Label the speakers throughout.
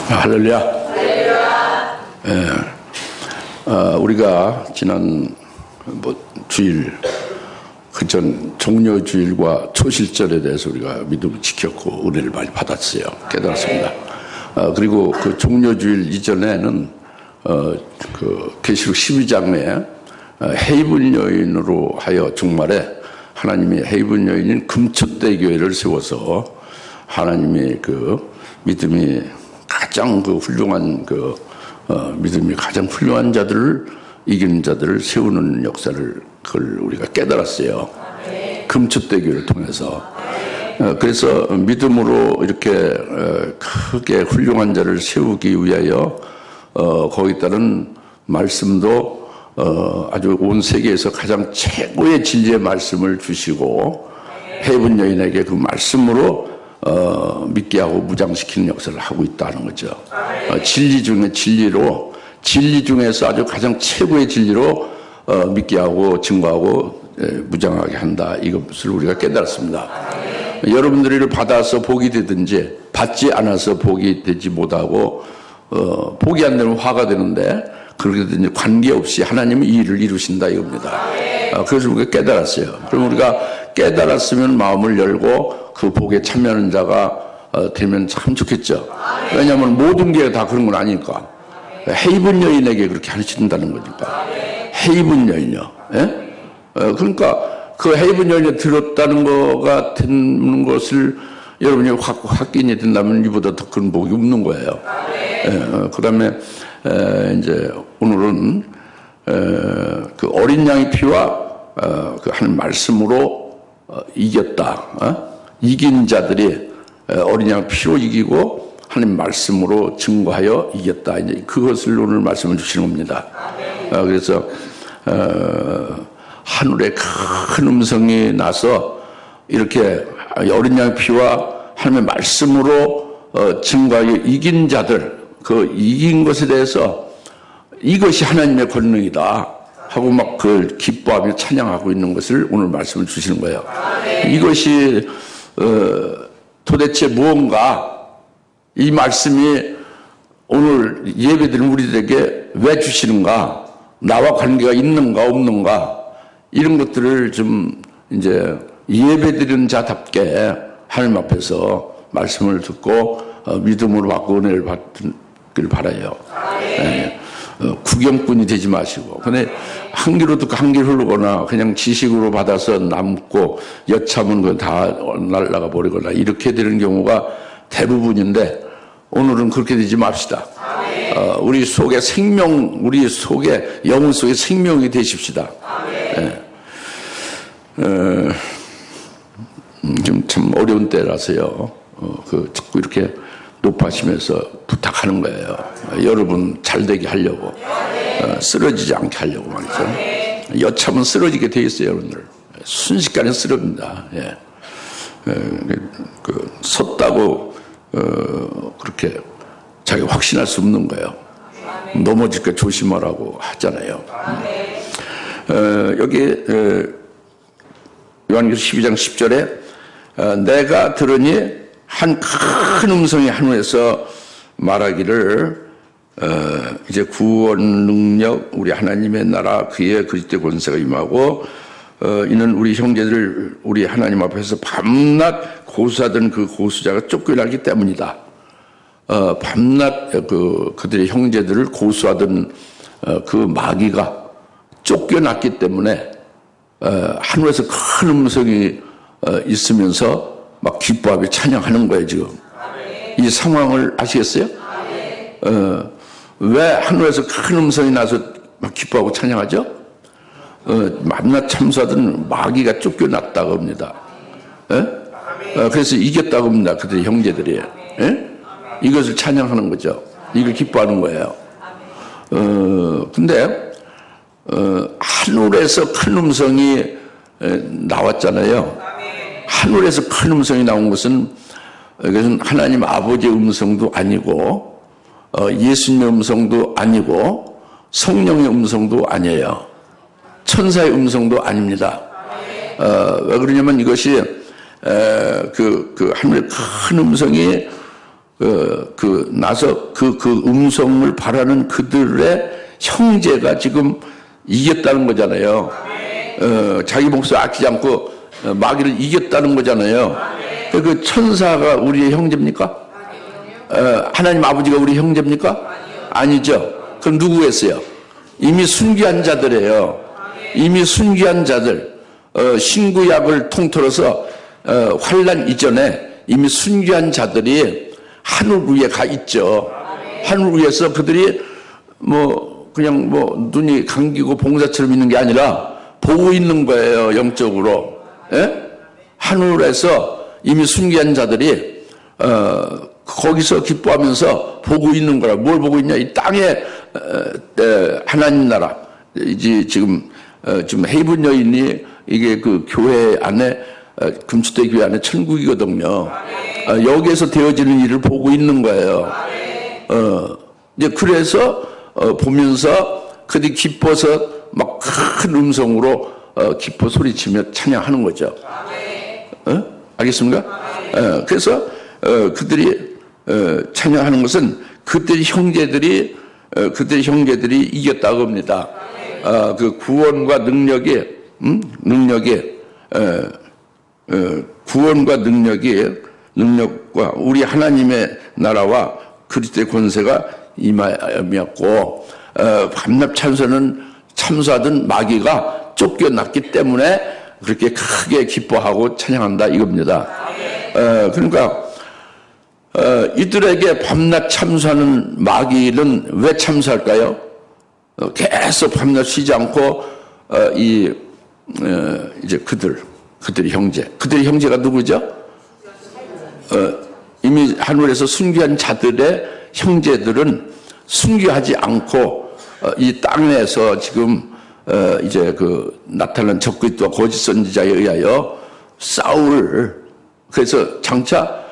Speaker 1: 할렐루야. 예. 우리가 지난 주일 그전 종려주일과 초실절에 대해서 우리가 믿음을 지켰고 은혜를 많이 받았어요. 깨달았습니다. 그리고 그 종려주일 이전에는 그 계시록 12장에 헤이븐 여인으로 하여 종말에 하나님이 헤이븐 여인인 금촛대 교회를 세워서 하나님이 그 믿음이 가장 그 훌륭한 믿음이 가장 훌륭한 자들을 이기는 자들을 세우는 역사를 그걸 우리가 깨달았어요. 금촛대 교회를 통해서. 그래서 믿음으로 이렇게 크게 훌륭한 자를 세우기 위하여 거기에 따른 말씀도 아주 온 세계에서 가장 최고의 진리의 말씀을 주시고 헤이븐 여인에게 그 말씀으로 믿게 하고 무장시키는 역사를 하고 있다는 거죠. 진리 중에 진리로, 진리 중에서 아주 가장 최고의 진리로 믿게 하고 증거하고 무장하게 한다. 이것을 우리가 깨달았습니다. 여러분들이 이를 받아서 복이 되든지 받지 않아서 복이 되지 못하고 복이 안 되면 화가 되는데 그렇게 되든지 관계없이 하나님은 이 일을 이루신다 이겁니다. 그래서 우리가 깨달았어요. 그럼 우리가 깨달았으면 마음을 열고 그 복에 참여하는 자가 되면 참 좋겠죠. 왜냐하면 모든 게 다 그런 건 아니니까. 헤이븐 여인에게 그렇게 하신다는 거니까. 헤이븐 여인이요. 예? 그러니까 그 헤이븐 여인이 들었다는 거가 되는 것을 여러분이 확인이 된다면 이보다 더 큰 복이 없는 거예요. 그 다음에 이제 오늘은 그 어린 양의 피와 그 하는 말씀으로 이겼다. 이긴 자들이 어린 양 피로 이기고 하나님 말씀으로 증거하여 이겼다. 이제 그것을 오늘 말씀을 주시는 겁니다. 그래서 하늘에 큰 음성이 나서 이렇게 어린 양 피와 하나님의 말씀으로 증거하여 이긴 자들, 그 이긴 것에 대해서 이것이 하나님의 권능이다 하고 막 그 기뻐하며 찬양하고 있는 것을 오늘 말씀을 주시는 거예요. 이것이 도대체 무언가, 이 말씀이 오늘 예배드린 우리들에게 왜 주시는가, 나와 관계가 있는가 없는가, 이런 것들을 좀 이제 예배드리는 자답게 하나님 앞에서 말씀을 듣고 믿음으로 받고 은혜를 받기를 바라요. 네. 구경꾼이 되지 마시고, 근데 한 귀로 듣고 한 귀로 흐르거나 그냥 지식으로 받아서 남고 여차하면 그 다 날아가 버리거나 이렇게 되는 경우가 대부분인데 오늘은 그렇게 되지 맙시다. 우리 속에 생명, 우리 속에 영혼 속에 생명이 되십시다. 지금 참 어려운 때라서요. 자꾸 이렇게 높아지면서 부탁하는 거예요. 여러분 잘 되게 하려고, 쓰러지지 않게 하려고 말이죠. 여차하면 쓰러지게 돼 있어요, 여러분들. 순식간에 쓰러집니다. 섰다고 그렇게 자기가 확신할 수 없는 거예요. 넘어질까 조심하라고 하잖아요. 여기 요한계시록 12장 10절에 내가 들으니 한 큰 음성이 하늘에서 말하기를 이제 구원 능력 우리 하나님의 나라 그의 그리스도의 권세가 임하고 이는 우리 형제들을 우리 하나님 앞에서 밤낮 고수하던 그 고수자가 쫓겨나기 때문이다. 밤낮 그들의 형제들을 고수하던 그 마귀가 쫓겨났기 때문에 하늘에서 큰 음성이 있으면서 막 기뻐하며 찬양하는 거예요, 지금. 이 상황을 아시겠어요? 왜 하늘에서 큰 음성이 나서 막 기뻐하고 찬양하죠? 밤낮 참수하던 마귀가 쫓겨났다고 합니다. 그래서 이겼다고 합니다, 그들의 형제들이. 이것을 찬양하는 거죠. 이걸 기뻐하는 거예요. 근데 하늘에서 큰 음성이 나왔잖아요. 하늘에서 큰 음성이 나온 것은 이것은 하나님 아버지의 음성도 아니고 예수님의 음성도 아니고 성령의 음성도 아니에요. 천사의 음성도 아닙니다. 왜 그러냐면 이것이 그 하늘의 큰 음성이 나서 그 음성을 바라는 그들의 형제가 지금 이겼다는 거잖아요. 자기 목숨 아끼지 않고 마귀를 이겼다는 거잖아요. 그 천사가 우리의 형제입니까? 하나님 아버지가 우리 형제입니까? 아니죠. 그럼 누구겠어요? 이미 순교한 자들이에요. 이미 순교한 자들, 신구약을 통틀어서 환난 이전에 이미 순교한 자들이 하늘 위에 가 있죠. 하늘 위에서 그들이 그냥 눈이 감기고 봉사처럼 있는 게 아니라 보고 있는 거예요, 영적으로. 예? 하늘에서 이미 순교한 자들이 거기서 기뻐하면서 보고 있는 거라. 뭘 보고 있냐? 이 땅에 하나님 나라. 이제 지금 헤이븐 여인이 이게 그 교회 안에 금수대 교회 안에 천국이거든요. 여기에서 되어지는 일을 보고 있는 거예요. 이제 그래서 보면서 그들이 기뻐서 막 큰 음성으로 기뻐 소리치며 찬양하는 거죠. 알겠습니까? 그래서 그들이 찬양하는 것은 그들의 형제들이 이겼다고 합니다. 그 구원과 구원과 능력과 우리 하나님의 나라와 그리스도의 권세가 임하였고, 밤낮 참수하던 마귀가 쫓겨났기 때문에 그렇게 크게 기뻐하고 찬양한다 이겁니다. 그러니까 이들에게 밤낮 참수하는 마귀는 왜 참수할까요? 계속 밤낮 쉬지 않고 이제 그들의 형제가 누구죠? 이미 하늘에서 순교한 자들의 형제들은 순교하지 않고 이 땅에서 지금 이제 그 나타난 적그리스도와 거짓 선지자에 의하여 그래서 장차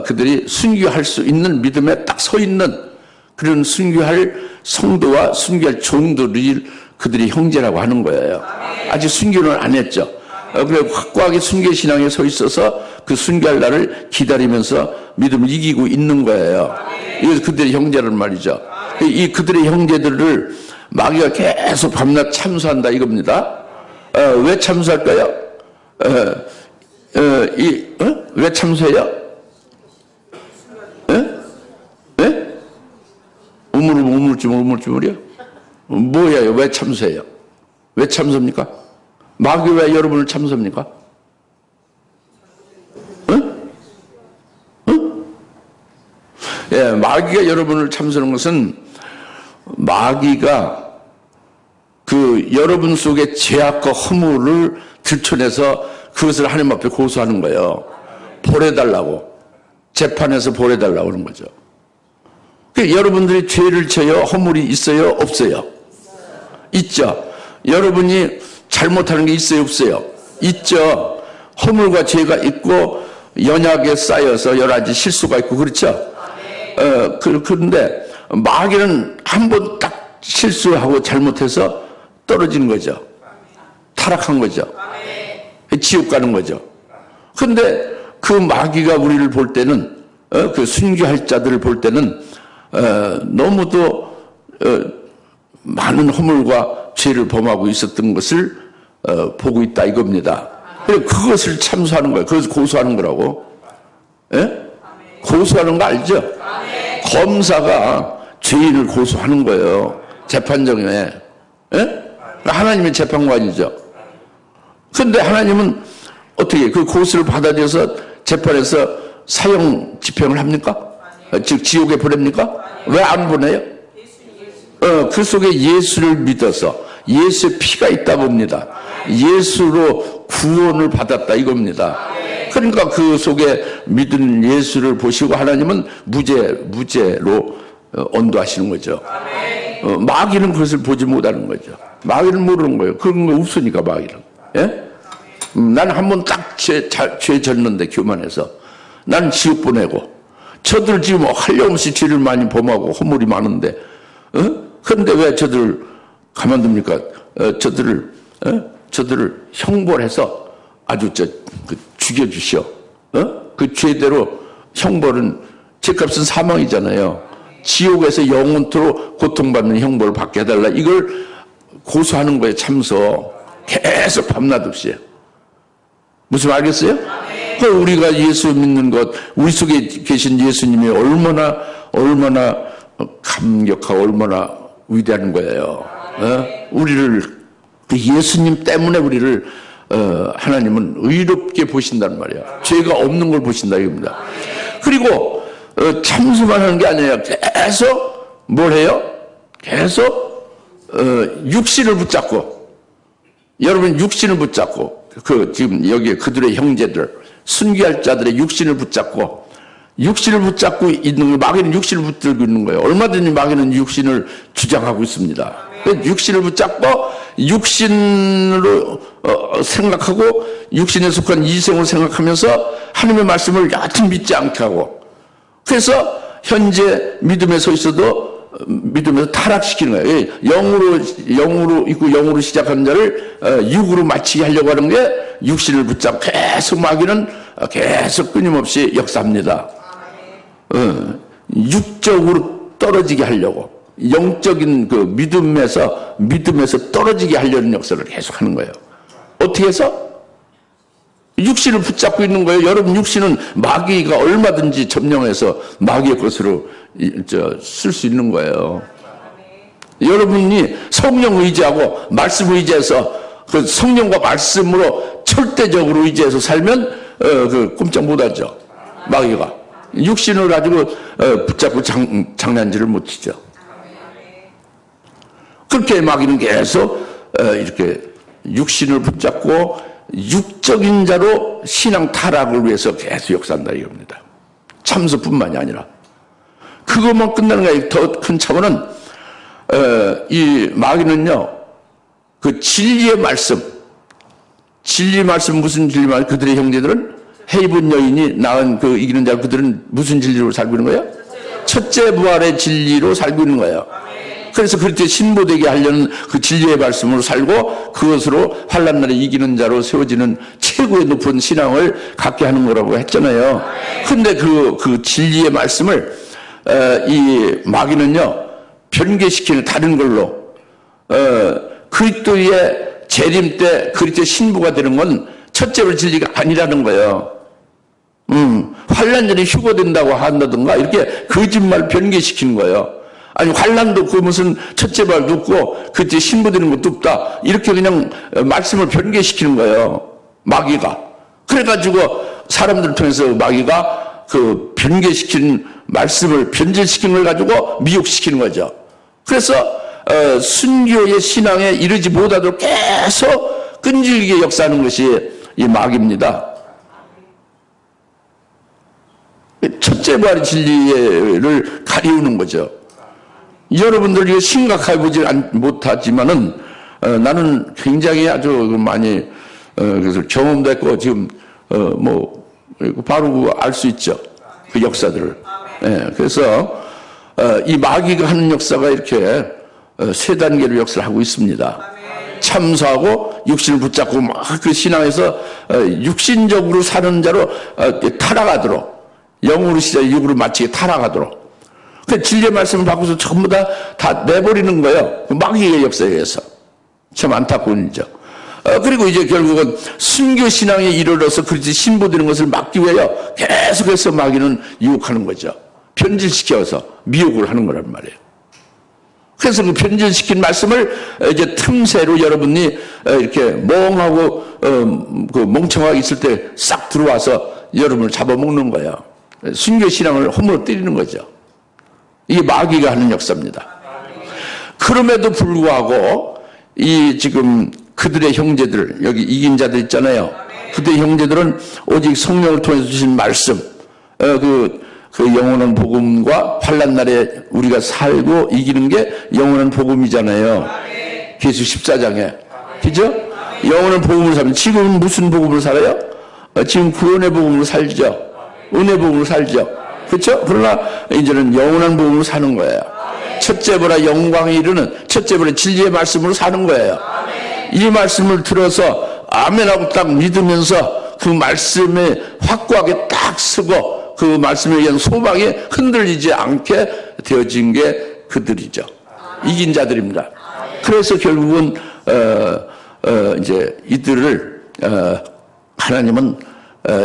Speaker 1: 그들이 순교할 수 있는 믿음에 딱 서 있는 그런 순교할 성도와 순교할 종들이 그들이 형제라고 하는 거예요. 아직 순교는 안 했죠. 그래 확고하게 순교 신앙에 서 있어서 그 순교할 날을 기다리면서 믿음을 이기고 있는 거예요. 이것이 그들의 형제란 말이죠. 이 그들의 형제들을 마귀가 계속 밤낮 참수한다 이겁니다. 왜 참수할까요? 왜 참수해요? 우물쭈물이요? 뭐예요? 왜 참수해요? 왜 참수입니까? 마귀 왜 여러분을 참수합니까? 예, 마귀가 여러분을 참수하는 것은 마귀가 그 여러분 속의 죄악과 허물을 들춰내서 그것을 하나님 앞에 고소하는 거예요. 벌해달라고. 재판에서 벌해달라고 하는 거죠. 여러분들이 죄를 져요? 허물이 있어요? 없어요? 있죠. 여러분이 잘못하는 게 있어요? 없어요? 있죠. 허물과 죄가 있고 연약에 쌓여서 여러 가지 실수가 있고 그렇죠. 그런데 마귀는 한 번 딱 실수하고 잘못해서 떨어지는 거죠. 타락한 거죠. 지옥 가는 거죠. 그런데 그 마귀가 우리를 볼 때는 그 순교할 자들을 볼 때는 너무도 많은 허물과 죄를 범하고 있었던 것을 보고 있다 이겁니다. 그것을 참수하는 거예요. 그것을 고소하는 거라고. 예? 고소하는 거 알죠? 검사가 죄인을 고소하는 거예요. 재판정에. 예? 하나님의 재판관이죠. 그런데 하나님은 어떻게 그 고소를 받아들여서 재판에서 사형 집행을 합니까? 즉 지옥에 보냅니까? 왜 안 보내요? 그 속에 예수를 믿어서 예수의 피가 있다 봅니다. 예수로 구원을 받았다 이겁니다. 그러니까 그 속에 믿은 예수를 보시고 하나님은 무죄로 언도하시는 거죠. 마귀는 그것을 보지 못하는 거죠. 마귀는 모르는 거예요. 그런 거 없으니까 마귀는. 예? 난 한 번 딱 죄 졌는데 교만해서 난 지옥 보내고 저들 지금 한량없이 죄를 많이 범하고 허물이 많은데 그런데 왜 저들을 가만둡니까? 저들을 형벌해서 아주 죽여주시오. 그 죄대로 형벌은 죄값은 사망이잖아요. 지옥에서 영원토록 고통받는 형벌을 받게 해달라. 이걸 고소하는 거예요. 참소. 계속 밤낮 없이. 무슨 말 알겠어요? 우리가 예수 믿는 것, 우리 속에 계신 예수님이 얼마나 감격하고 얼마나 위대한 거예요. 우리를, 그 예수님 때문에 우리를 하나님은 의롭게 보신단 말이야. 죄가 없는 걸 보신다 이겁니다. 그리고 참수만 하는 게 아니에요. 계속 뭘 해요? 계속 육신을 붙잡고, 여러분 육신을 붙잡고, 지금 여기 그들의 형제들, 순교할 자들의 육신을 붙잡고 있는 거, 마귀는 육신을 붙들고 있는 거예요. 얼마든지 마귀는 육신을 주장하고 있습니다. 육신을 붙잡고 육신으로 생각하고 육신에 속한 이성을 생각하면서 하나님의 말씀을 여튼 믿지 않게 하고, 그래서 현재 믿음에 서 있어도 믿음에서 타락시키는 거예요. 영으로 있고 영으로 시작하는 자를 육으로 마치게 하려고 하는 게 육신을 붙잡고 계속 마귀는 계속 끊임없이 역사합니다. 육적으로 떨어지게 하려고, 영적인 그 믿음에서 떨어지게 하려는 역사를 계속 하는 거예요. 어떻게 해서? 육신을 붙잡고 있는 거예요. 여러분 육신은 마귀가 얼마든지 점령해서 마귀의 것으로 쓸 수 있는 거예요. 여러분이 성령 의지하고 말씀 의지해서 그 성령과 말씀으로 절대적으로 의지해서 살면 그 꼼짝 못하죠. 마귀가 육신을 가지고 붙잡고 장난질을 못 치죠. 그렇게 마귀는 계속 이렇게 육신을 붙잡고 육적인 자로 신앙 타락을 위해서 계속 역사한다 이겁니다. 참소뿐만이 아니라 그것만 끝나는 게 아니라 더 큰 차원은 이 마귀는요, 그 진리의 말씀 무슨 진리 말씀? 그들의 형제들은 헤이본 여인이 낳은 그 이기는 자, 그들은 무슨 진리로 살고 있는 거예요? 첫째 부활의 진리로 살고 있는 거예요. 그래서 그렇게 신보되게 하려는 그 진리의 말씀으로 살고 그것으로 환난 날에 이기는 자로 세워지는 최고의 높은 신앙을 갖게 하는 거라고 했잖아요. 근데 그 진리의 말씀을 이 마귀는요, 변개시키는 다른 걸로, 그리스도의 재림 때 그리스도의 신부가 되는 건 첫째 진리가 아니라는 거예요. 환난 전에 휴거된다고 한다든가 이렇게 거짓말 변개시키는 거예요. 아니 환난도 그 무슨 첫째 발도 없고 그때 신부되는 것도 없다, 이렇게 그냥 말씀을 변개시키는 거예요, 마귀가. 그래가지고 사람들을 통해서 마귀가 그 변개시킨 말씀을 변질시키는 걸 가지고 미혹시키는 거죠. 그래서 순교의 신앙에 이르지 못하도록 계속 끈질기게 역사하는 것이 이 마귀입니다. 첫째 발의 진리를 가리우는 거죠. 여러분들 이거 심각하게 보지 못하지만은 나는 굉장히 아주 많이 그래서 경험도 했고 지금 뭐 바로 알 수 있죠, 그 역사들을. 그래서 이 마귀가 하는 역사가 이렇게 세 단계로 역사를 하고 있습니다. 참소하고 육신을 붙잡고 막 그 신앙에서 육신적으로 사는 자로 타락하도록, 영으로 시작 육으로 마치게 타락하도록, 그 진리의 말씀을 바꿔서 전부 다 내버리는 거예요. 마귀의 역사에 의해서. 참 안타까운 일이죠. 그리고 이제 결국은 순교 신앙에 이르러서 그렇지 신부되는 것을 막기 위하여 계속해서 마귀는 유혹하는 거죠. 변질시켜서 미혹을 하는 거란 말이에요. 그래서 그 변질시킨 말씀을 이제 틈새로 여러분이 이렇게 멍하고 그 멍청하게 있을 때 싹 들어와서 여러분을 잡아먹는 거예요. 순교 신앙을 허물어 때리는 거죠. 이게 마귀가 하는 역사입니다. 그럼에도 불구하고 이 지금 그들의 형제들, 여기 이긴 자들 있잖아요. 그들의 형제들은 오직 성령을 통해서 주신 말씀, 그 영원한 복음과 환난 날에 우리가 살고 이기는 게 영원한 복음이잖아요. 계수 14장에. 그죠? 영원한 복음을 살면 지금 무슨 복음을 살아요? 지금 구원의 복음으로 살죠. 은혜 복음으로 살죠. 그렇죠? 그러나 이제는 영원한 복음으로 사는 거예요. 첫째 보라 영광에 이르는 첫째 보라 진리의 말씀으로 사는 거예요. 이 말씀을 들어서 아멘하고 딱 믿으면서 그 말씀에 확고하게 딱 쓰고 그 말씀에 의한 소망이 흔들리지 않게 되어진 게 그들이죠. 이긴 자들입니다. 그래서 결국은 이제 이들을 하나님은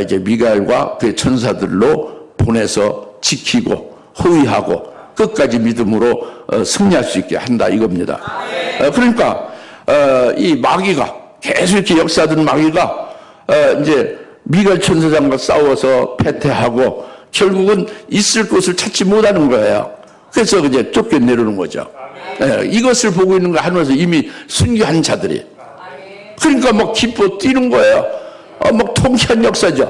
Speaker 1: 이제 미가엘과 그의 천사들로 보내서 지키고 호위하고 끝까지 믿음으로 승리할 수 있게 한다 이겁니다. 그러니까 이 마귀가 계속 이렇게 역사하던 마귀가 이제 미가엘 천사장과 싸워서 패퇴하고 결국은 있을 곳을 찾지 못하는 거예요. 그래서 이제 쫓겨내려는 거죠. 이것을 보고 있는 거 하늘에서 이미 순교한 자들이. 그러니까 막 기뻐 뛰는 거예요. 막 통쾌한 역사죠.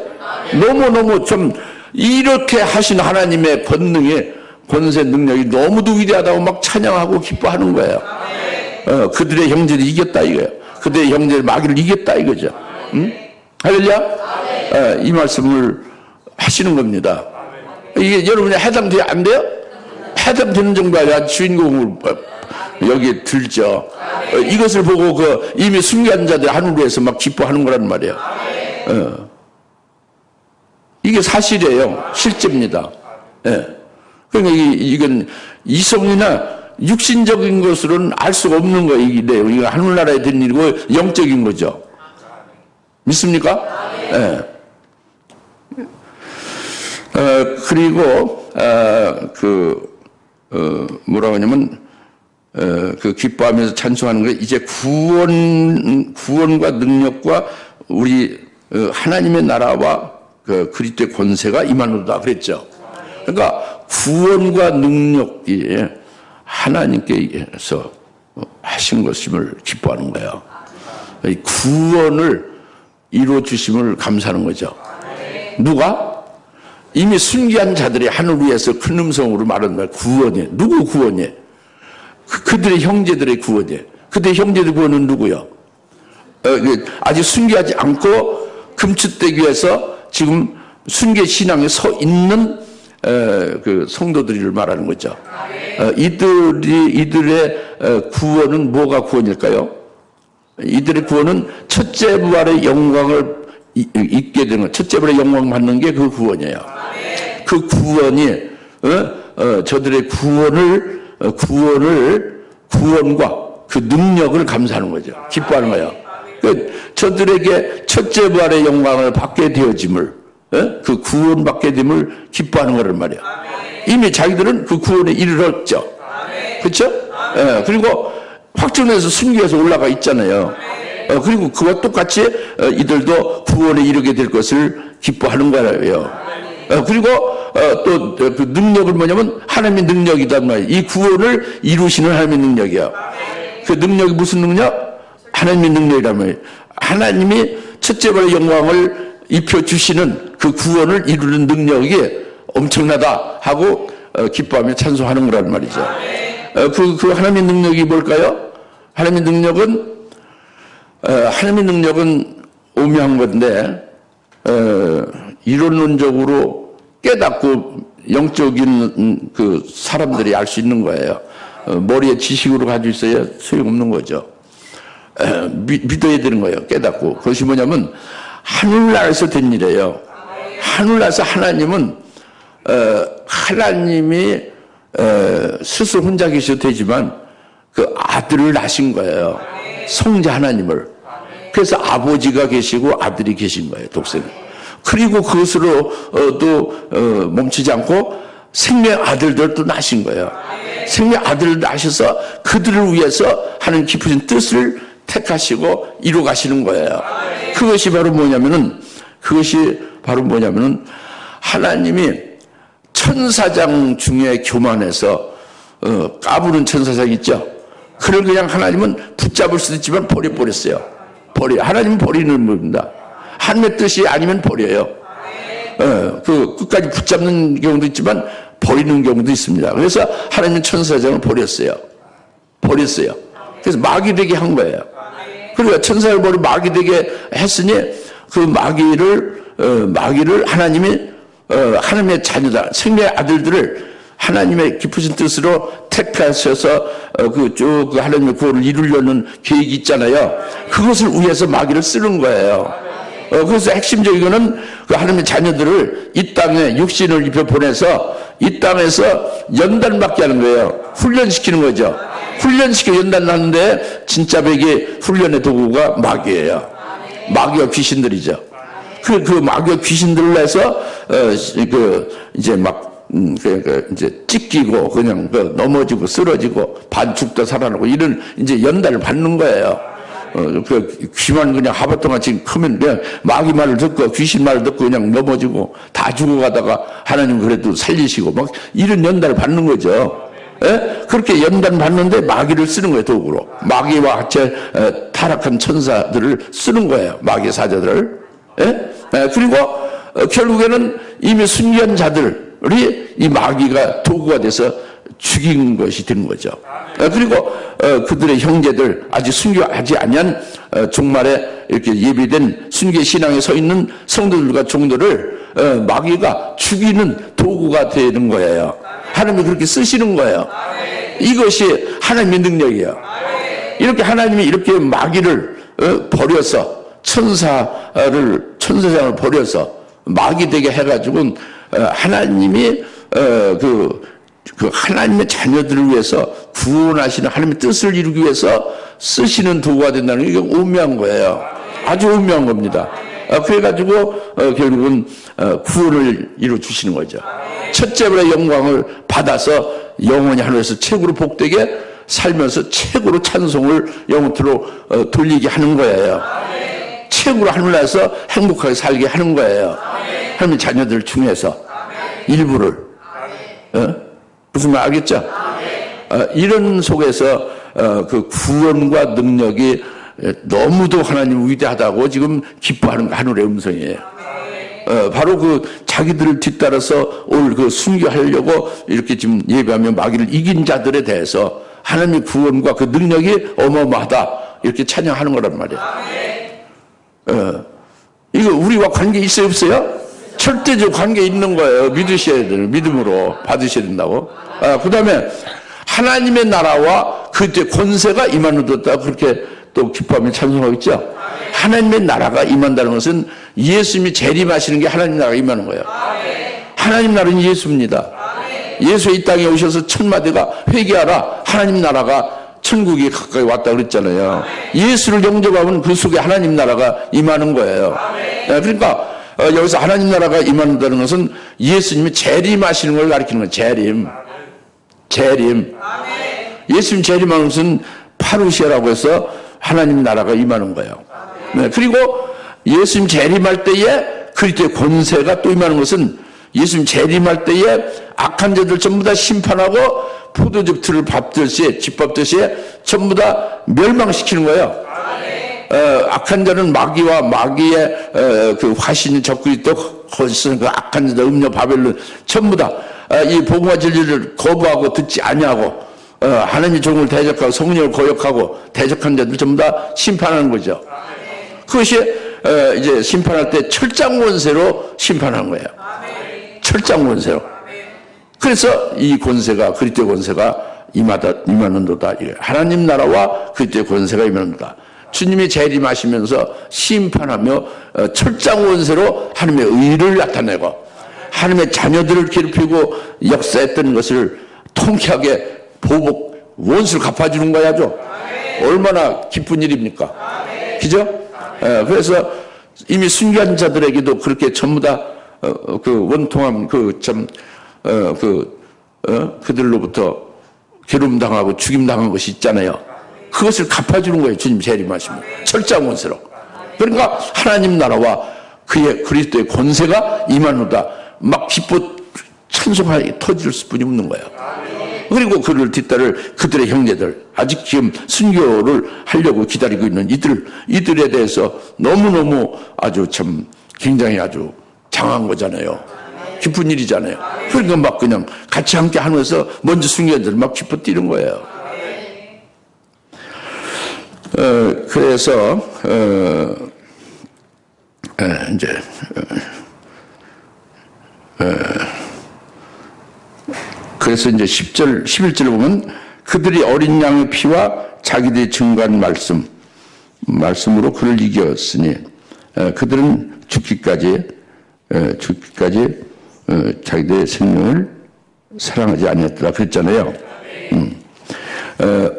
Speaker 1: 너무너무 좀 이렇게 하신 하나님의 권능이 권세 능력이 너무도 위대하다고 막 찬양하고 기뻐하는 거예요. 그들의 형제들이 이겼다 이거예요. 그들의 형제들 마귀를 이겼다 이거죠. 응? 할렐루야? 이 말씀을 하시는 겁니다. 이게 여러분이 해당돼야 안 돼요? 해당되는 정도 아니라 주인공을 여기에 들죠. 이것을 보고 이미 순교한 자들 하늘에서 막 기뻐하는 거란 말이에요. 이게 사실이에요. 실제입니다. 그러니까 이건 이성이나 육신적인 것으로는 알 수가 없는 거예요. 이 내용. 이거 하늘나라에 된 일이고 영적인 거죠. 믿습니까? 그리고 뭐라고 하냐면 그 기뻐하면서 찬송하는 게 이제 구원과 능력과 우리 하나님의 나라와 그 그리스도의 권세가 임하노다 그랬죠. 그러니까 구원과 능력이 하나님께서 하신 것임을 기뻐하는 거예요. 구원을 이루어 주심을 감사하는 거죠. 누가? 이미 순교한 자들이 하늘 위에서 큰 음성으로 말한다. 구원이. 누구 구원이? 그들의 형제들의 구원이. 그들의 형제들 구원은 누구요? 아직 순교하지 않고 금추대교에서 지금 순교 신앙에 서 있는 그 성도들을 말하는 거죠. 이들의 구원은 뭐가 구원일까요? 이들의 구원은 첫째 부활의 영광을 잊게 되는 것, 첫째 부활의 영광 받는 게 그 구원이에요. 그 구원이 저들의 구원과 그 능력을 감사하는 거죠. 기뻐하는 거예요. 저들에게 첫째 부활의 영광을 받게 되어짐을, 그 구원 받게 됨을 기뻐하는 거란 말이에요. 이미 자기들은 그 구원에 이르렀죠. 그렇죠? 그리고 확정해서 순교해서 올라가 있잖아요. 그리고 그와 똑같이 이들도 구원에 이르게 될 것을 기뻐하는 거예요. 그리고 또 그 능력을 뭐냐면 하나님의 능력이단 말이에요. 이 구원을 이루시는 하나님의 능력이에요. 그 능력이 무슨 능력? 하나님의 능력이란 말이에요. 하나님이 첫째 발의 영광을 입혀주시는 그 구원을 이루는 능력이 엄청나다 하고 기뻐하며 찬송하는 거란 말이죠. 그 하나님의 능력이 뭘까요? 하나님의 능력은 오묘한 건데 이론론적으로 깨닫고 영적인 그 사람들이 알 수 있는 거예요. 머리에 지식으로 가지고 있어야 소용없는 거죠. 믿어야 되는 거예요. 깨닫고. 그것이 뭐냐면 하늘나라에서 된 일이에요. 하늘나라에서 하나님은 하나님이 스스로 혼자 계셔도 되지만 그 아들을 낳으신 거예요. 성자 하나님을. 그래서 아버지가 계시고 아들이 계신 거예요. 독생. 그리고 그것으로 또 멈추지 않고 생명 아들들 또 낳으신 거예요. 생명 아들을 낳으셔서 그들을 위해서 하는 깊으신 뜻을 택하시고 이루 가시는 거예요. 그것이 바로 뭐냐면은 하나님이 천사장 중에 교만해서 까부는 천사장 있죠. 그를 그냥 하나님은 붙잡을 수도 있지만 버려버렸어요. 하나님은 버리는 겁니다. 하나님의 뜻이 아니면 버려요. 그 끝까지 붙잡는 경우도 있지만 버리는 경우도 있습니다. 그래서 하나님은 천사장을 버렸어요. 그래서 마귀 되게 한 거예요. 그러니까 천사를 버리고 마귀 되게 했으니 그 마귀를 하나님이 하나님의 자녀다, 생명의 아들들을 하나님의 깊으신 뜻으로 택하셔서 그 하나님의 구원을 이루려는 계획이 있잖아요. 그것을 위해서 마귀를 쓰는 거예요. 그래서 핵심적인 거는 그 하나님의 자녀들을 이 땅에 육신을 입혀 보내서 이 땅에서 연단받게 하는 거예요. 훈련시키는 거죠. 훈련시켜 연단하는데 진짜 백의 훈련의 도구가 마귀예요. 마귀와 귀신들이죠. 그 마귀와 귀신들을 해서 이제 막 이제 찢기고 그냥 넘어지고 쓰러지고 반 죽다 살아나고 이런 이제 연단을 받는 거예요. 귀만 그냥 하룻동안 크면 그냥 마귀 말을 듣고 귀신 말을 듣고 그냥 넘어지고 다 죽어가다가 하나님 그래도 살리시고 막 이런 연단을 받는 거죠. 예? 그렇게 연단 받는데 마귀를 쓰는 거예요, 도구로. 마귀와 같이 타락한 천사들을 쓰는 거예요, 마귀 사자들을. 예? 그리고 결국에는 이미 순교한 자들이 이 마귀가 도구가 돼서 죽인 것이 되는 거죠. 그리고 그들의 형제들, 아직 순교하지 아니한 종말에 이렇게 예비된 순교 신앙에 서 있는 성도들과 종들을 마귀가 죽이는 도구가 되는 거예요. 하나님이 그렇게 쓰시는 거예요. 이것이 하나님의 능력이에요. 이렇게 하나님이 이렇게 마귀를 버려서 천사장을 버려서 마귀 되게 해가지고 하나님이 그 하나님의 자녀들을 위해서 구원하시는 하나님의 뜻을 이루기 위해서 쓰시는 도구가 된다는 게 이게 오묘한 거예요. 아주 오묘한 겁니다. 그래가지고 결국은 구원을 이루어 주시는 거죠. 첫째로 영광을 받아서 영원히 하늘에서 최고로 복되게 살면서 최고로 찬송을 영원토로 돌리게 하는 거예요. 최고로 하늘나라에서 행복하게 살게 하는 거예요. 하나님의 자녀들 중에서 일부를. 무슨 말 알겠죠? 이런 속에서 그 구원과 능력이 너무도 하나님 위대하다고 지금 기뻐하는 하늘의 음성이에요. 바로 그 자기들을 뒤따라서 올 그 순교하려고 이렇게 지금 예배하며 마귀를 이긴 자들에 대해서 하나님의 구원과 그 능력이 어마어마하다 이렇게 찬양하는 거란 말이에요. 이거 우리와 관계 있어요, 없어요? 절대적 관계 있는 거예요. 믿으셔야 돼요. 믿음으로 받으셔야 된다고. 그 다음에 하나님의 나라와 그때 권세가 임하는도다 그렇게 또 기뻐하며 찬송하겠죠. 하나님의 나라가 임한다는 것은 예수님이 재림하시는 게 하나님 나라가 임하는 거예요. 하나님 나라는 예수입니다. 예수 이 땅에 오셔서 천마대가 회개하라. 하나님 나라가 천국이 가까이 왔다 그랬잖아요. 예수를 영접하면 그 속에 하나님 나라가 임하는 거예요. 그러니까 여기서 하나님 나라가 임한다는 것은 예수님이 재림하시는 걸 가리키는 거예요. 재림. 예수님 재림하는 것은 파루시아라고 해서 하나님 나라가 임하는 거예요. 그리고 예수님 재림할 때에 그리스도의 권세가 또 임하는 것은 예수님 재림할 때에 악한 자들 전부 다 심판하고 포도즙 틀을 밟듯이 짓밟듯이 전부 다 멸망시키는 거예요. 악한 자는 마귀와 마귀의 그 화신이 적고 있고 거기서 그 악한 자들 음녀 바벨론 전부 다 이 복음과 진리를 거부하고 듣지 아니하고 하나님의 종을 대적하고 성령을 거역하고 대적한 자들 전부 다 심판하는 거죠. 그것이 이제 심판할 때 철장 권세로 심판하는 거예요. 철장 권세로. 그래서 이 권세가 그리스도의 권세가 임하는도다. 하나님 나라와 그리스도의 권세가 임하는도다. 주님이 재림하시면서 심판하며 철장 권세로 하나님의 의를 나타내고 하나님의 자녀들을 괴롭히고 역사했던 것을 통쾌하게 보복 원수를 갚아주는 거야죠. 얼마나 기쁜 일입니까? 그죠? 그래서 이미 순교한 자들에게도 그렇게 전부 다 그 원통함 그들로부터 괴로움 당하고 죽임 당한 것이 있잖아요. 그것을 갚아주는 거예요. 주님 재림하시면 철장 권세로. 그러니까 하나님 나라와 그의 그리스도의 권세가 임하노다. 막 기뻐 찬송하게 터질 수뿐이 없는 거예요. 그리고 그를 뒤따를 그들의 형제들, 아직 지금 순교를 하려고 기다리고 있는 이들에 대해서 너무너무 아주 참 굉장히 아주 장한 거잖아요. 기쁜 일이잖아요. 그러니까 막 그냥 같이 함께 하면서 먼저 순교자들 막 기뻐 뛰는 거예요. 그래서 이제 그래서 이제 10절, 11절을 보면 그들이 어린 양의 피와 자기들이 증거한 말씀으로 그를 이겼으니 그들은 죽기까지 죽기까지 자기들의 생명을 사랑하지 아니했더라 그랬잖아요.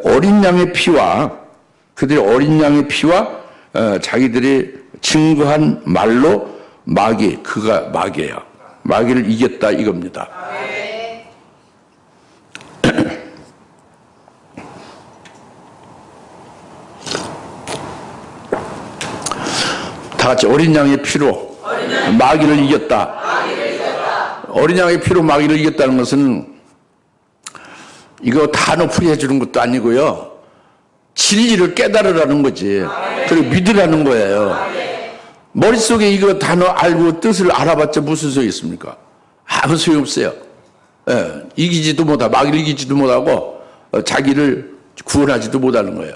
Speaker 1: 어린 양의 피와 그들의 어린 양의 피와 자기들이 증거한 말로 그가 마귀예요. 마귀를 이겼다 이겁니다. 다 같이 어린 양의 피로 마귀를 이겼다. 어린 양의 피로 마귀를 이겼다는 것은 이거 단어 풀이해 주는 것도 아니고요. 진리를 깨달으라는 거지. 그리고 믿으라는 거예요. 머릿속에 이거 단어 알고 뜻을 알아봤자 무슨 소용이 있습니까? 아무 소용 없어요. 이기지도 못하고 마귀를 이기지도 못하고 자기를 구원하지도 못하는 거예요.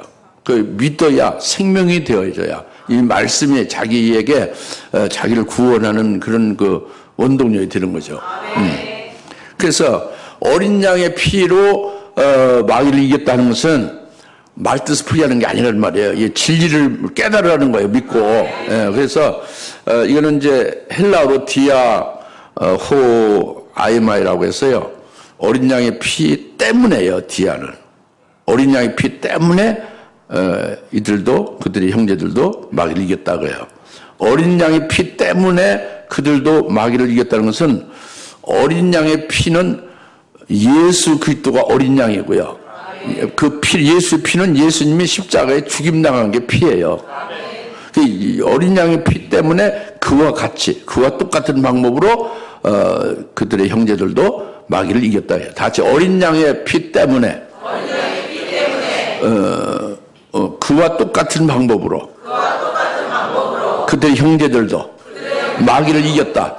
Speaker 1: 믿어야 생명이 되어져야 이 말씀이 자기에게 자기를 구원하는 그런 원동력이 되는 거죠. 그래서 어린 양의 피로 마귀를 이겼다는 것은 말뜻을 풀이하는 게 아니란 말이에요. 이 진리를 깨달으라는 거예요. 믿고. 그래서 이거는 이제 헬라어로 디아 호 아이마이라고 했어요. 어린 양의 피 때문에요. 디아는 어린 양의 피 때문에 이들도 그들의 형제들도 마귀를 이겼다고 해요. 어린 양의 피 때문에 그들도 마귀를 이겼다는 것은 어린 양의 피는 예수 그리스도가 어린 양이고요. 그 피, 예수의 피는 예수님이 십자가에 죽임당한 게 피예요. 그 어린 양의 피 때문에 그와 같이, 그와 똑같은 방법으로 그들의 형제들도 마귀를 이겼다 해요. 다 같이 어린 양의 피 때문에, 그와 똑같은 방법으로 그들의 형제들도 마귀를 이겼다.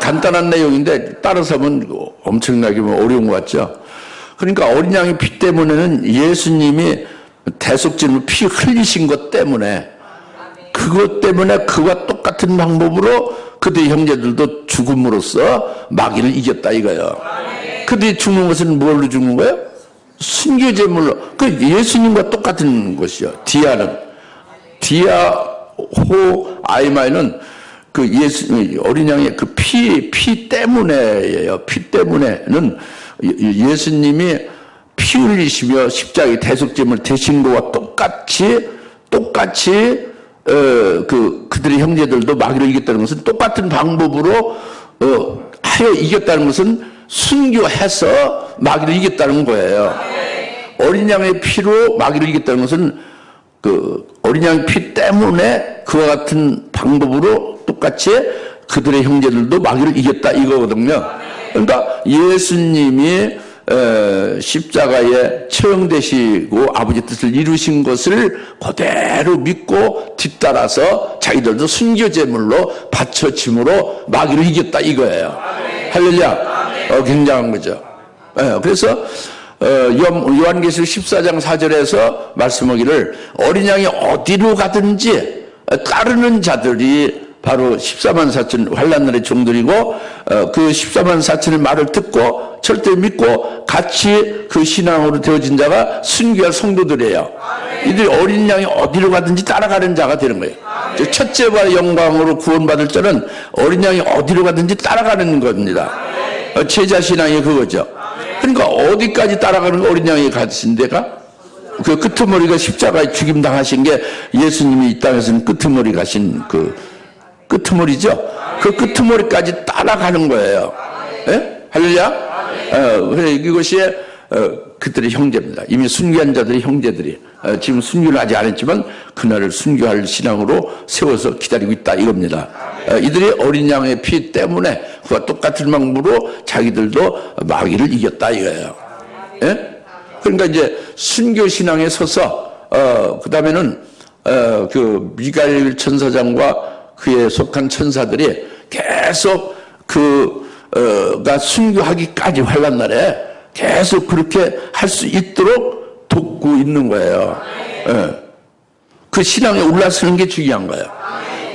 Speaker 1: 간단한 내용인데 따라서 하면 엄청나게 어려운 것 같죠. 그러니까 어린 양의 피 때문에는 예수님이 대속제물 피 흘리신 것 때문에 그것 때문에 그와 똑같은 방법으로 그들의 형제들도 죽음으로써 마귀를 이겼다 이거예요. 그들이 죽는 것은 뭘로 죽는 거예요? 순교제물로. 그 예수님과 똑같은 것이요. 디아호 아이마이는 그 어린 양의 그 피 때문에예요. 피 때문에는 예수님이 피 흘리시며 십자가의 대속제물 되신 것과 똑같이 그들의 형제들도 마귀를 이겼다는 것은 똑같은 방법으로 하여 이겼다는 것은 순교해서 마귀를 이겼다는 거예요. 어린 양의 피로 마귀를 이겼다는 것은 그 어린 양의 피 때문에 그와 같은 방법으로 똑같이 그들의 형제들도 마귀를 이겼다 이거거든요. 그러니까 예수님이 십자가에 처형되시고 아버지 뜻을 이루신 것을 그대로 믿고 뒤따라서 자기들도 순교제물로 바쳐짐으로 마귀를 이겼다 이거예요. 할렐루야. 굉장한 거죠. 그래서 요한계시록 14장 4절에서 말씀하기를 어린 양이 어디로 가든지 따르는 자들이 바로 14만 4천 환난날의 종들이고 그 14만 4천의 말을 듣고 절대 믿고 같이 그 신앙으로 되어진 자가 순교할 성도들이에요. 이들이 어린 양이 어디로 가든지 따라가는 자가 되는 거예요. 첫째와 영광으로 구원받을 자는 어린 양이 어디로 가든지 따라가는 겁니다. 제자 신앙이 그거죠. 그러니까 어디까지 따라가는 어린 양이 가신 데가 그 끄트머리가 십자가에 죽임 당하신 게 예수님이 이 땅에서는 끄트머리 가신 그 끄트머리죠. 그 끄트머리까지 따라가는 거예요. 예? 할렐루야. 그래 이것이 그들의 형제입니다. 이미 순교한 자들의 형제들이 지금 순교를 하지 않았지만 그날을 순교할 신앙으로 세워서 기다리고 있다 이겁니다. 이들이 어린 양의 피 때문에 그와 똑같은 방법으로 자기들도 마귀를 이겼다 이거예요. 예? 그러니까 이제 순교 신앙에 서서 그 다음에는 그 미가엘 천사장과 그에 속한 천사들이 계속 그가 순교하기까지 환난날에 계속 그렇게 할 수 있도록 돕고 있는 거예요. 그 신앙에 올라서는 게 중요한 거예요.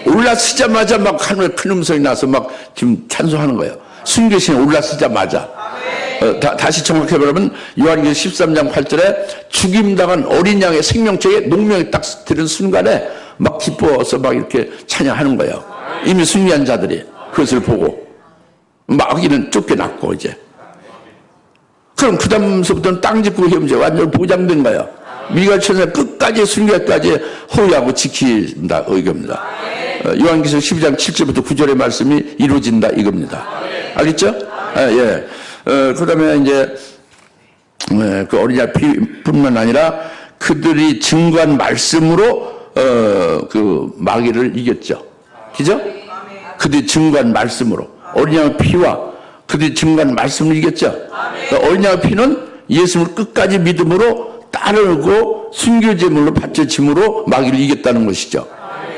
Speaker 1: 올라서자마자 막 하늘에 큰 음성이 나서 막 지금 찬송하는 거예요. 순교 신앙에 올라서자마자. 다시 정확해보면 요한계시록 13장 8절에 죽임당한 어린 양의 생명책에 농명이 딱 들은 순간에 막 기뻐서 막 이렇게 찬양하는 거예요. 이미 순교한 자들이. 그것을 보고 마귀는 쫓겨났고 이제 그럼 그 다음서부터는 땅 짓고 형제 완전 보장된 거예요. 미가 천사 끝까지 순교까지 호위하고 지킨다 이겁니다. 요한계시록 12장 7절부터 9절의 말씀이 이루어진다 이겁니다. 알겠죠? 예. 그 다음에 이제 그 어린 양 피뿐만 아니라 그들이 증거한 말씀으로 그 마귀를 이겼죠. 그죠? 그들이 증거한 말씀으로 어린 양 피와 그들이 증거한 말씀을 이겼죠. 어린 양 피는 예수를 끝까지 믿음으로 따르고 순교제물로 바쳐짐으로 마귀를 이겼다는 것이죠.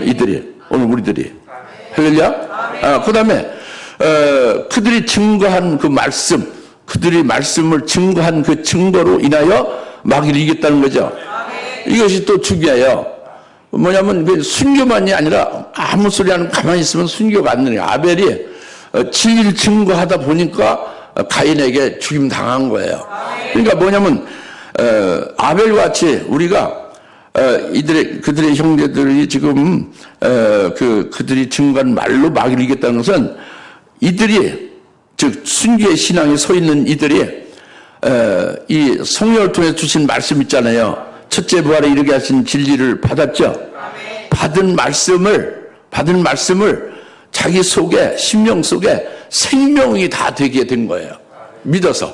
Speaker 1: 이들이 오늘 우리들이 할렐루야. 그 다음에 그들이 증거한 그 말씀, 그들이 말씀을 증거한 그 증거로 인하여 마귀를 이겼다는 거죠. 이것이 또 중요해요. 뭐냐면 그 순교만이 아니라 아무 소리 안 가만히 있으면 순교가 안 되는 거예요. 아벨이 진리를 증거하다 보니까 가인에게 죽임 당한 거예요. 그러니까 뭐냐면 아벨과 같이 우리가 그들의 형제들이 지금 그들이 증거한 말로 마귀를 이겼다는 것은 이들이 즉 순교의 신앙에 서 있는 이들이 이 성령을 통해 주신 말씀 있잖아요. 첫째 부활에 이르게 하신 진리를 받았죠. 받은 말씀을 자기 속에 심령 속에 생명이 다 되게 된 거예요. 믿어서.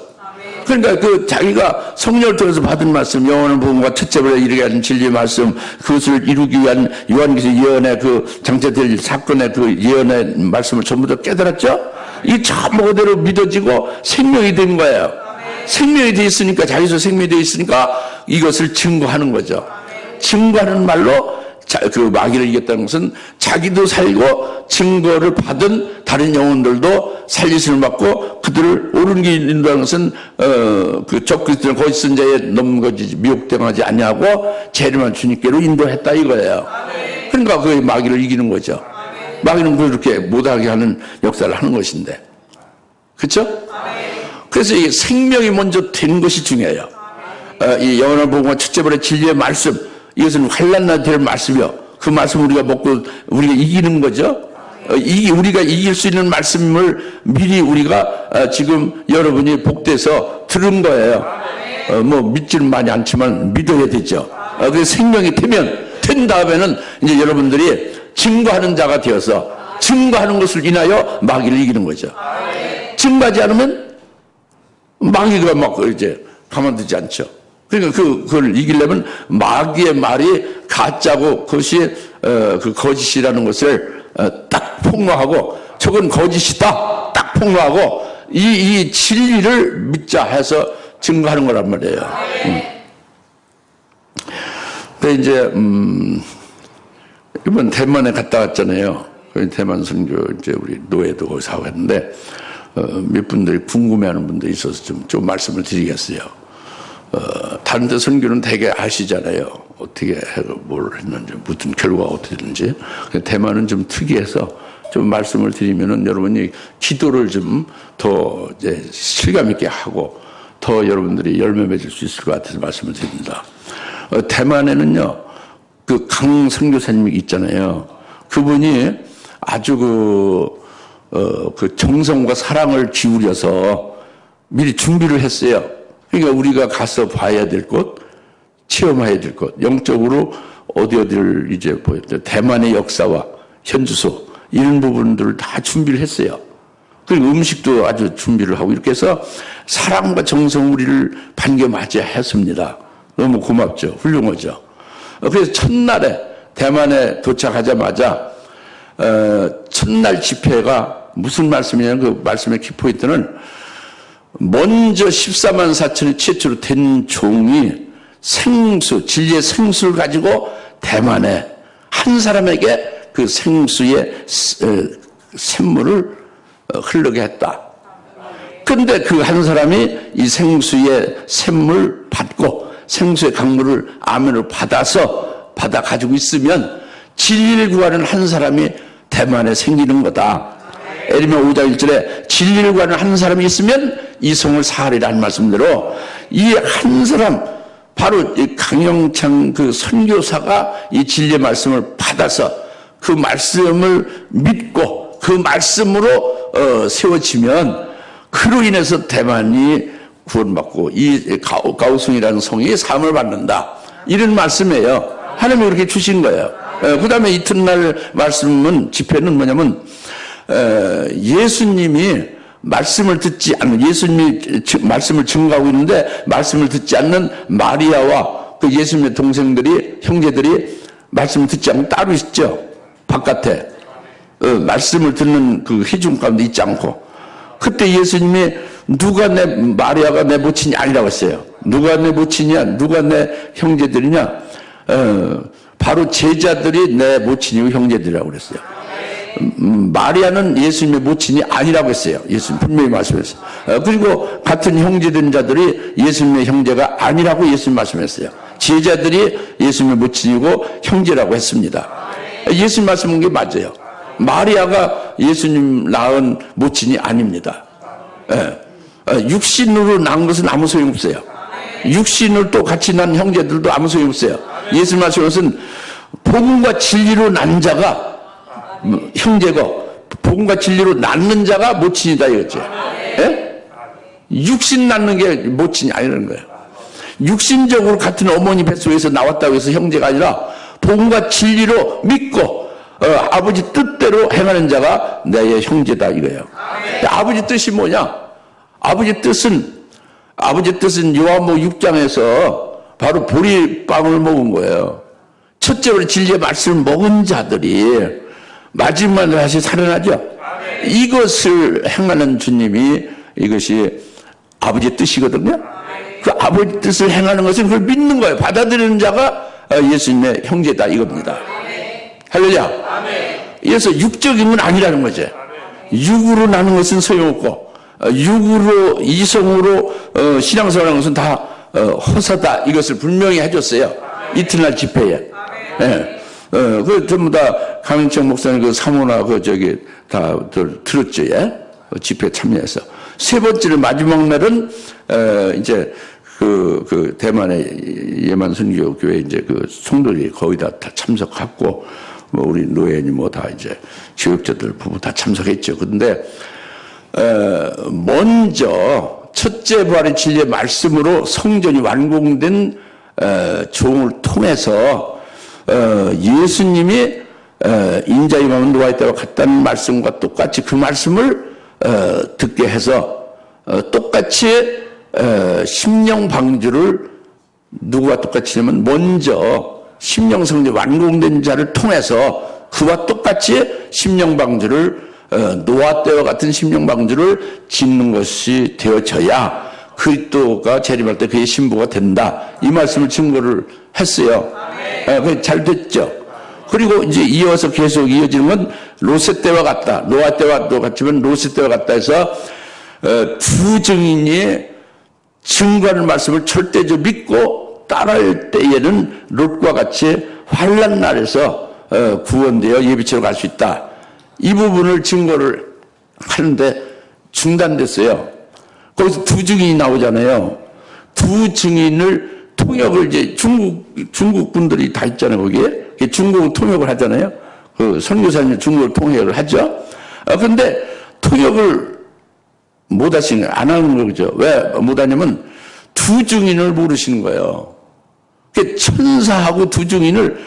Speaker 1: 그러니까 그 자기가 성령을 통해서 받은 말씀, 영원한 복음과 첫째 부활에 이르게 하신 진리의 말씀, 그것을 이루기 위한 요한계시록 예언의 그 장차될 사건의 그 예언의 말씀을 전부 다 깨달았죠. 이 전부 그대로 믿어지고 생명이 된 거예요. 생명이 돼 있으니까 자기도 생명이 돼 있으니까 이것을 증거하는 거죠. 증거하는 말로 그 마귀를 이겼다는 것은 자기도 살고 증거를 받은 다른 영혼들도 살리심을 받고 그들을 옳은 길을 인도하는 것은 그 적그리스도는 거짓 선자에 넘거지 미혹당하지 아니하고 재림한 주님께로 인도했다 이거예요. 그러니까 그 마귀를 이기는 거죠. 마귀는 그렇게 못하게 하는 역사를 하는 것인데, 그렇죠? 그래서 이 생명이 먼저 된 것이 중요해요. 이 영원한 복음과 첫째 부활의 진리의 말씀, 이것은 환난나 될 말씀이요. 그 말씀을 우리가 먹고 우리가 이기는 거죠. 우리가 이길 수 있는 말씀을 미리 우리가 지금 여러분이 복돼서 들은 거예요. 뭐 믿지는 많이 않지만 믿어야 되죠. 그래서 생명이 된 다음에는 이제 여러분들이 증거하는 자가 되어서 증거하는 것을 인하여 마귀를 이기는 거죠. 증거하지 않으면 마귀가 막 이제 가만두지 않죠. 그러니까 그걸 이기려면 마귀의 말이 가짜고 그것이 그 거짓이라는 것을 딱 폭로하고 저건 거짓이다 딱 폭로하고 이 진리를 믿자 해서 증거하는 거란 말이에요. 근데 이제 이번 대만에 갔다 왔잖아요. 대만 선교 이제 우리 노예도 거기서 하고 했는데 몇 분들이 궁금해하는 분들이 있어서 좀 말씀을 드리겠어요. 다른 데 선교는 되게 아시잖아요. 어떻게 뭘 했는지, 무슨 결과가 어떻게 됐는지. 대만은 좀 특이해서 좀 말씀을 드리면은 여러분이 기도를 좀 더 이제 실감 있게 하고 더 여러분들이 열매 맺을 수 있을 것 같아서 말씀을 드립니다. 대만에는요, 그 강 선교사님이 있잖아요. 그분이 아주 그 정성과 사랑을 기울여서 미리 준비를 했어요. 그러니까 우리가 가서 봐야 될 곳, 체험해야 될 곳, 영적으로 어디를 이제 보였죠. 대만의 역사와 현주소, 이런 부분들을 다 준비를 했어요. 그리고 음식도 아주 준비를 하고 이렇게 해서 사랑과 정성 우리를 반겨 맞이했습니다. 너무 고맙죠. 훌륭하죠. 그래서 첫날에 대만에 도착하자마자 첫날 집회가 무슨 말씀이냐면 그 말씀의 키포인트는 먼저 14만 4천이 최초로 된 종이 진리의 생수를 가지고 대만에 한 사람에게 그 생수의 샘물을 흐르게 했다. 그런데 그 한 사람이 이 생수의 샘물 받고 생수의 강물을 아멘을 받아 가지고 있으면 진리를 구하는 한 사람이 대만에 생기는 거다. 에레미야 5장 1절에 진리를 구하는 한 사람이 있으면 이 성을 사하리라는 말씀대로 이 한 사람 바로 이 강영창 그 선교사가 이 진리의 말씀을 받아서 그 말씀을 믿고 그 말씀으로 세워지면 그로 인해서 대만이 구원받고 이 가오승이라는 성이 사함을 받는다. 이런 말씀이에요. 하나님이 그렇게 주신 거예요. 그 다음에 이튿날 말씀은 집회는 뭐냐면 예수님이 말씀을 듣지 않는, 예수님이 말씀을 증거하고 있는데 말씀을 듣지 않는 마리아와 그 예수님의 동생들이, 형제들이 말씀을 듣지 않고 따로 있죠. 바깥에 말씀을 듣는 그 회중 가운데 있지 않고, 그때 예수님이 누가 마리아가 내 모친이 아니라고 했어요. 누가 내 모친이야, 누가 내 형제들이냐, 바로 제자들이 내 모친이고 형제들이라고 그랬어요. 마리아는 예수님의 모친이 아니라고 했어요. 예수님 분명히 말씀했어요. 그리고 같은 형제된 자들이 예수님의 형제가 아니라고 예수님 말씀했어요. 제자들이 예수님의 모친이고 형제라고 했습니다. 예수님 말씀한 게 맞아요. 마리아가 예수님 낳은 모친이 아닙니다. 육신으로 낳은 것은 아무 소용없어요. 육신을 또 같이 낳은 형제들도 아무 소용없어요. 예수님 말씀한 것은 복음과 진리로 난 자가 형제고, 복음과 진리로 낳는 자가 모친이다 이거죠. 육신 낳는 게 모친이 아니라는 거예요. 육신적으로 같은 어머니 뱃속에서 나왔다고 해서 형제가 아니라 복음과 진리로 믿고 아버지 뜻대로 행하는 자가 내 형제다 이거예요. 아버지 뜻이 뭐냐? 아버지 뜻은 요한복음 6장에서 바로 보리빵을 먹은 거예요. 첫째로 진리의 말씀을 먹은 자들이 마지막에 다시 살아나죠. 이것을 행하는 주님이, 이것이 아버지의 뜻이거든요. 그 아버지 뜻을 행하는 것은 그걸 믿는 거예요. 받아들이는 자가 예수님의 형제다 이겁니다. 할렐루야. 그래서 육적인 건 아니라는 거죠. 육으로 나는 것은 소용없고, 육으로 이성으로 신앙생활하는 것은 다 허사다 이것을 분명히 해줬어요. 이튿날 집회에. 그 전부 다 강인청 목사님 그 사모나 다 들었죠. 집회 참여해서. 세 번째로 마지막 날은 이제 그 대만의 예만 선교교회 이제 그 성도들이 거의 다 참석하고, 뭐 우리 노예니 뭐 다 이제 교육자들 부부 다 참석했죠. 그런데 먼저 첫째 부활의 진리의 말씀으로 성전이 완공된 종을 통해서 예수님이 인자의 마음은 노아의 때와 같다는 말씀과 똑같이 그 말씀을 듣게 해서 똑같이 심령 방주를 누구와 똑같이 하면 먼저 심령 성전 완공된 자를 통해서 그와 똑같이 심령 방주를 노아 때와 같은 심령 방주를 짓는 것이 되어져야 그리스도가 재림할 때 그의 신부가 된다. 이 말씀을 증거를 했어요. 그게 잘 됐죠. 그리고 이제 이어서 계속 이어지는 건 롯의 때와 같다. 노아 때와 똑같지만 롯의 때와 같다 해서 두 증인이 증거하는 말씀을 절대적으로 믿고 따라할 때에는 롯과 같이 환난 날에서 구원되어 예비처로 갈 수 있다. 이 부분을 증거를 하는데 중단됐어요. 거기서 두 증인이 나오잖아요. 두 증인을 통역을 이제 중국 분들이 다 있잖아요. 거기에 중국은 통역을 하잖아요. 그 선교사님 중국을 통역을 하죠. 그런데 통역을 못 하시는 거예요. 안 하는 거죠. 왜 못 하냐면 두 증인을 모르시는 거예요. 천사하고 두 증인을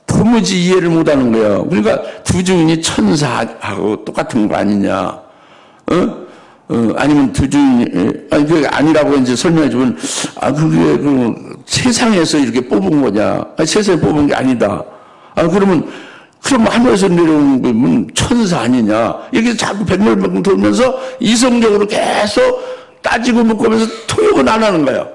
Speaker 1: 도무지 이해를 못 하는 거예요. 그러니까 두 증인이 천사하고 똑같은 거 아니냐. 아니면 두 증인이, 그게 아니라고 이제 설명해 주면, 그게 세상에서 이렇게 뽑은 거냐. 세상에 뽑은 게 아니다. 그럼 하늘에서 내려온 거면 천사 아니냐. 이렇게 자꾸 백렬백렬 돌면서 이성적으로 계속 따지고 묻고면서 통역은 안 하는 거예요.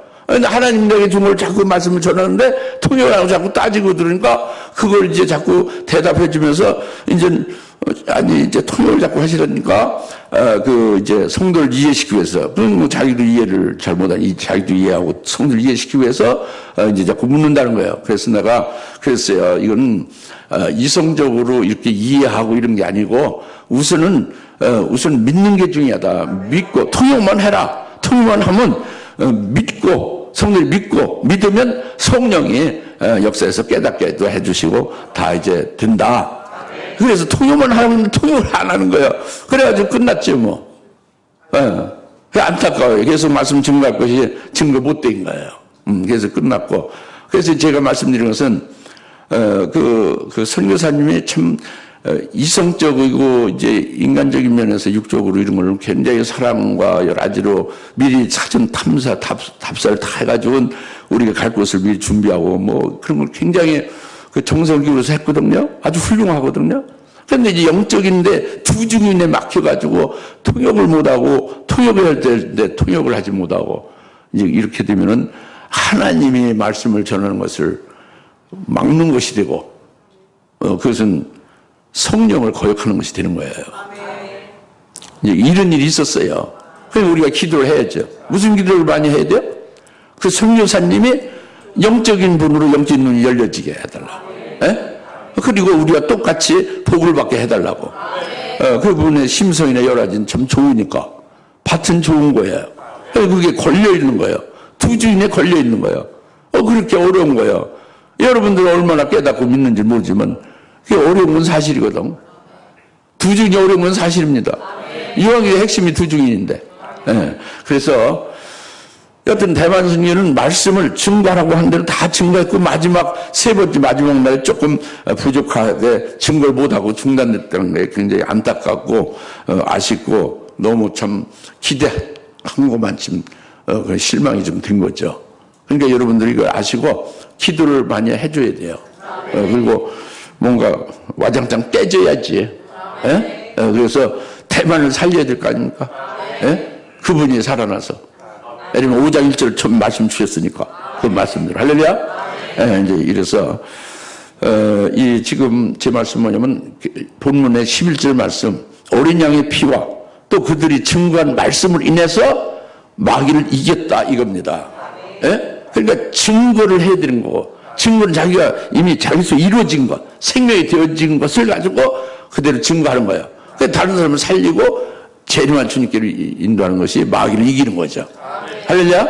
Speaker 1: 하나님 내게 준 걸 자꾸 말씀을 전하는데 통역을 안 하고 자꾸 따지고 들으니까 그걸 이제 자꾸 대답해 주면서 이제 통역을 자꾸 하시려니까 이제 성도를 이해시키기 위해서 뭐 자기도 이해를 잘 못하니 자기도 이해하고 성도를 이해시키기 위해서 이제 자꾸 묻는다는 거예요. 그래서 내가 그랬어요. 이건 이성적으로 이렇게 이해하고 이런 게 아니고 우선 믿는 게 중요하다. 믿고 통역만 해라. 통역만 하면 믿고 성도를 믿고 믿으면 성령이 역사에서 깨닫게 해주시고 다 이제 된다. 그래서 통역만 하는데 통역을 안 하는 거예요. 그래가지고 끝났죠, 뭐. 그 안타까워요. 그래서 말씀 증거할 것이 증거 못 된 거예요. 그래서 끝났고. 그래서 제가 말씀드린 것은, 그 선교사님이 참, 이성적이고 이제 인간적인 면에서 육적으로 이런 걸 굉장히 사랑과 여러 가지로 미리 사전 탐사, 답사를 다 해가지고 우리가 갈 곳을 미리 준비하고 뭐 그런 걸 굉장히 그 정성을 기울여서 했거든요. 아주 훌륭하거든요. 그런데 이제 영적인데 두 중인에 막혀가지고 통역을 못하고 통역을 할 때 통역을 하지 못하고 이제 이렇게 되면은 하나님이 말씀을 전하는 것을 막는 것이 되고 그것은 성령을 거역하는 것이 되는 거예요. 이제 이런 일이 있었어요. 그래서 우리가 기도를 해야죠. 무슨 기도를 많이 해야 돼요? 그 선교사님이 영적인 분으로 영적인 눈이 열려지게 해달라. 예? 그리고 우리가 똑같이 복을 받게 해달라고. 그 부분에 심성이나 여러 가지는 참 좋으니까. 밭은 좋은 거예요. 그게 걸려있는 거예요. 두 주인에 걸려있는 거예요. 그렇게 어려운 거예요. 여러분들은 얼마나 깨닫고 믿는지 모르지만 그게 어려운 건 사실이거든. 두 주인이 어려운 건 사실입니다. 이왕의 핵심이 두 주인인데. 예. 그래서 여튼 대만 선교는 말씀을 증거하라고 한 대로 다 증거했고 마지막 세 번째 마지막 날에 조금 부족하게 증거를 못하고 중단됐다는 게 굉장히 안타깝고 아쉽고 너무 참 기대한 것만 좀 실망이 좀 된 거죠. 그러니까 여러분들이 이걸 아시고 기도를 많이 해줘야 돼요. 그리고 뭔가 와장창 깨져야지. 예? 그래서 대만을 살려야 될 거 아닙니까? 예? 그분이 살아나서. 왜냐면 5장 1절 처음 말씀 주셨으니까. 그 말씀대로. 할렐루야? 예, 이제 이래서, 이 지금 제 말씀 뭐냐면 본문의 11절 말씀. 어린 양의 피와 또 그들이 증거한 말씀을 인해서 마귀를 이겼다 이겁니다. 예? 그러니까 증거를 해드린 거고. 증거는 자기가 이미 자기서 이루어진 것, 생명이 되어진 것을 가지고 그대로 증거하는 거예요. 다른 사람을 살리고 재림한 주님께로 인도하는 것이 마귀를 이기는 거죠. 할렐루야?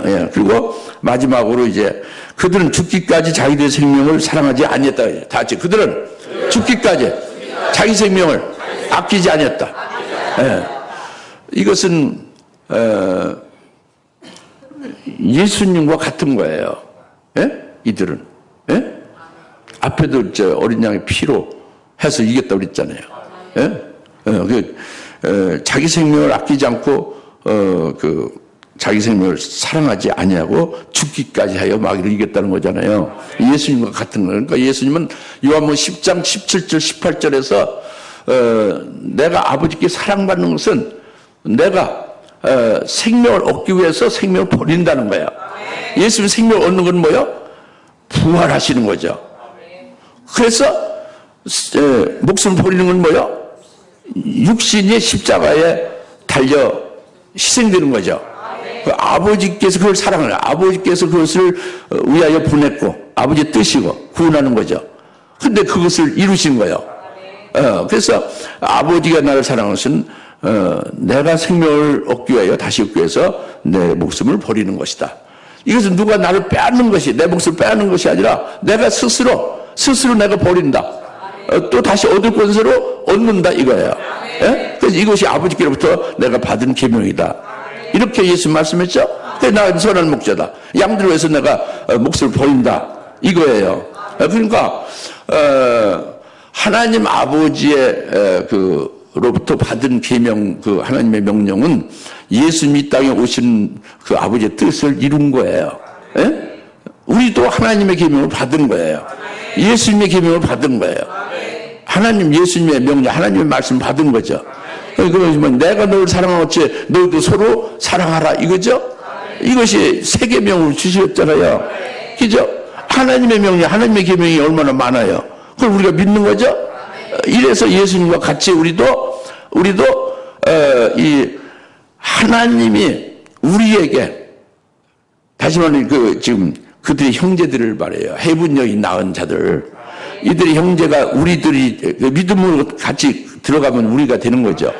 Speaker 1: 예. 그리고 마지막으로 이제 그들은 죽기까지 자기들의 생명을 사랑하지 아니했다. 다 같이 그들은 죽기까지 자기 생명을 아끼지 아니했다. 예. 이것은 예수님과 같은 거예요. 예? 이들은. 예? 앞에도 어린 양의 피로 해서 이겼다고 그랬잖아요. 예? 자기 생명을 아끼지 않고, 자기 생명을 사랑하지 아니하고 죽기까지 하여 마귀를 이겼다는 거잖아요. 예수님과 같은 거예요. 그러니까 예수님은 요한복음 10장 17절, 18절에서, 내가 아버지께 사랑받는 것은 내가, 생명을 얻기 위해서 생명을 버린다는 거예요. 예수님 생명을 얻는 건 뭐예요? 부활하시는 거죠. 그래서 목숨을 버리는 건 뭐예요? 육신이 십자가에 달려 희생되는 거죠. 그 아버지께서 그걸 사랑을 아버지께서 그것을 위하여 보냈고 아버지의 뜻이고 구원하는 거죠. 근데 그것을 이루신 거예요. 그래서 아버지가 나를 사랑하는 것은 내가 생명을 얻기 위하여 다시 얻기 위해서 내 목숨을 버리는 것이다. 이것은 누가 나를 빼앗는 것이 내 목숨을 빼앗는 것이 아니라 내가 스스로 내가 버린다. 또 다시 얻을 권세로 얻는다 이거예요. 예? 그래서 이것이 아버지께로부터 내가 받은 계명이다. 이렇게 예수 말씀했죠. 그래서 나 선한 목자다. 양들을 위해서 내가 목숨을 버린다 이거예요. 그러니까 하나님 아버지의 로부터 받은 계명, 그 하나님의 명령은 예수님이 이 땅에 오신 그 아버지의 뜻을 이룬 거예요. 예? 우리도 하나님의 계명을 받은 거예요. 예수님의 계명을 받은 거예요. 하나님, 예수님의 명령, 하나님의 말씀 받은 거죠. 그러면 내가 너를 사랑하겠지, 너희도 서로 사랑하라 이거죠? 이것이 세 계명을 주셨잖아요. 그죠? 하나님의 명령, 하나님의 계명이 얼마나 많아요. 그걸 우리가 믿는 거죠? 이래서 예수님과 같이 우리도 이 하나님이 우리에게 다시 말하면 지금 그들의 형제들을 말해요. 해분여이 낳은 자들. 이들의 형제가 우리들이 믿음으로 같이 들어가면 우리가 되는 거죠.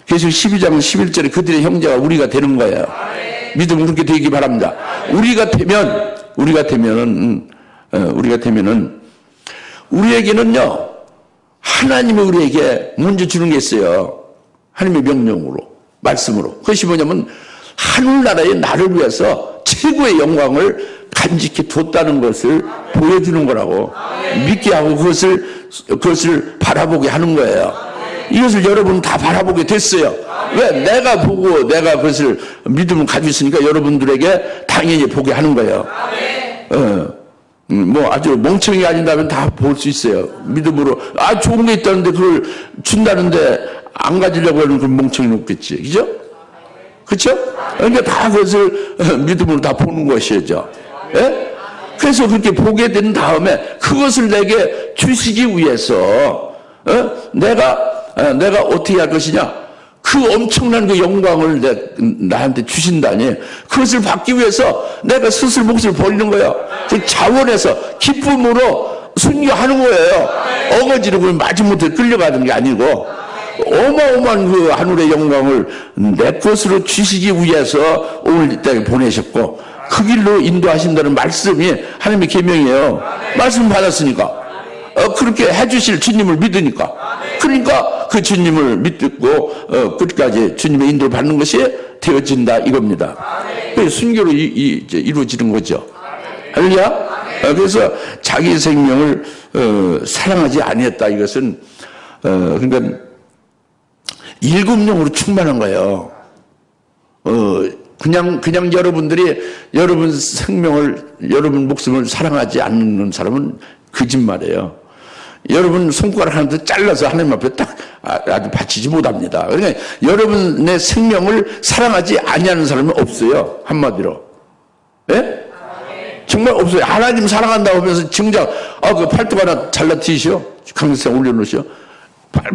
Speaker 1: 그래서 12장 11절에 그들의 형제가 우리가 되는 거예요. 믿음으로 그렇게 되기 바랍니다. 우리가 되면은 우리에게는요 하나님이 우리에게 먼저 주는 게 있어요. 하나님의 명령으로, 말씀으로. 그것이 뭐냐면 하늘나라의 나를 위해서 최고의 영광을 간직해 뒀다는 것을 보여주는 거라고 믿게 하고 그것을 바라보게 하는 거예요. 이것을 여러분 다 바라보게 됐어요. 왜? 내가 보고 내가 그것을 믿음을 가지고 있으니까 여러분들에게 당연히 보게 하는 거예요. 뭐 아주 멍청이 아닌다면 다 볼 수 있어요. 믿음으로. 아, 좋은 게 있다는데 그걸 준다는데 안 가지려고 하는 그런 멍청이는 없겠지. 그죠? 그렇죠? 그러니까 다 그것을 믿음으로 다 보는 것이죠. 예? 그래서 그렇게 보게 된 다음에 그것을 내게 주시기 위해서 내가 어떻게 할 것이냐? 그 엄청난 그 영광을 나한테 주신다니 그것을 받기 위해서 내가 스스로 목숨을 버리는 거예요. 즉 자원해서 기쁨으로 순교하는 거예요. 어거지로 마지못해 끌려가는 게 아니고 어마어마한 그 하늘의 영광을 내 것으로 주시기 위해서 오늘 이 땅에 보내셨고 그 길로 인도하신다는 말씀이 하나님의 계명이에요. 말씀 받았으니까 그렇게 해주실 주님을 믿으니까 그러니까 그 주님을 믿고 끝까지 주님의 인도를 받는 것이 되어진다 이겁니다. 순교로 이루어지는 거죠. 할렐루야. 그래서 자기 생명을 사랑하지 아니했다 이것은 그러니까 일급령으로 충만한 거예요. 그냥 여러분들이 여러분 생명을 여러분 목숨을 사랑하지 않는 사람은 거짓말이에요. 여러분 손가락 하나도 잘라서 하나님 앞에 딱 아주 바치지 못합니다. 그러니까 여러분의 생명을 사랑하지 아니하는 사람은 없어요. 한마디로. 예? 정말 없어요. 하나님 사랑한다고 하면서 정작 그 팔뚝 하나 잘라 튀시오. 강세상 올려놓으시오.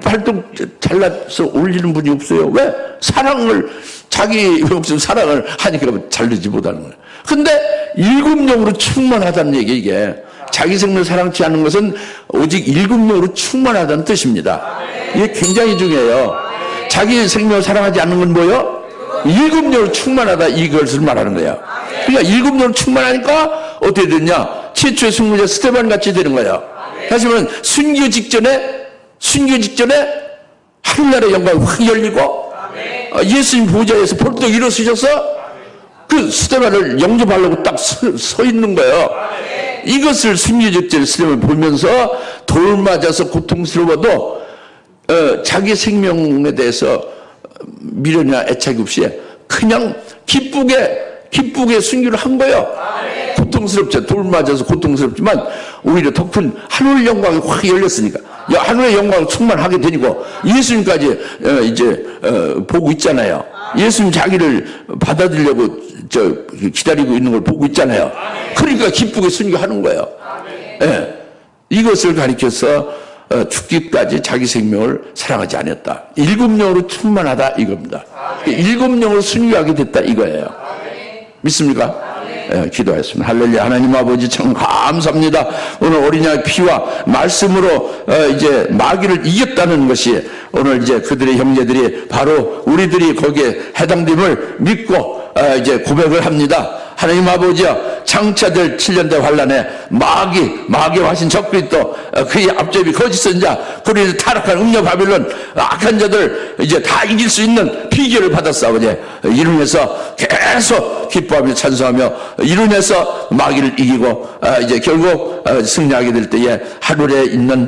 Speaker 1: 팔뚝 잘라서 올리는 분이 없어요. 왜? 사랑을 자기 목숨 사랑을 하니까 자르지 못하는 거예요. 근데 일급령으로 충만하다는 얘기 이게 자기 생명을 사랑치 않는 것은 오직 일급령으로 충만하다는 뜻입니다. 이게 굉장히 중요해요. 자기 생명을 사랑하지 않는 건 뭐예요? 일급령으로 충만하다 이것을 말하는 거예요. 그러니까 일급령으로 충만하니까 어떻게 됐냐? 최초의 승리자 스테반 같이 되는 거예요. 다시 말하면 순교 직전에 하늘나라의 영광이 확 열리고 예수님 보좌에서 벌떡 일어서셔서 그 스테반을 영접하려고 딱 서 있는 거예요. 이것을 순교직전에 스테반을 보면서 돌 맞아서 고통스러워도 자기 생명에 대해서 미련이나 애착이 없이 그냥 기쁘게 순교를 한 거예요. 고통스럽죠. 돌 맞아서 고통스럽지만 오히려 더 큰 하늘 영광이 확 열렸으니까 하늘의 영광을 충만하게 되니고 예수님까지 이제 보고 있잖아요. 예수님 자기를 받아들이려고 기다리고 있는 걸 보고 있잖아요. 그러니까 기쁘게 순교하는 거예요. 예. 이것을 가리켜서 죽기까지 자기 생명을 사랑하지 않았다. 일급령으로 충만하다 이겁니다. 일급령으로 순교하게 됐다 이거예요. 믿습니까? 기도하였습니다. 할렐루야. 하나님 아버지 참 감사합니다. 오늘 어린 양의 피와 말씀으로 이제 마귀를 이겼다는 것이 오늘 이제 그들의 형제들이 바로 우리들이 거기에 해당됨을 믿고 이제 고백을 합니다. 하나님 아버지여 장차될 7년대 환란에 마귀와 하신 적그리스도 그의 앞제비 거짓 선자 그리고 타락한 음녀 바빌론 악한 자들 이제 다 이길 수 있는 비결을 받았사오니 이로 인해서 계속 기뻐하며 찬송하며 이로 인해서 마귀를 이기고 이제 결국 승리하게 될 때에 하늘에 있는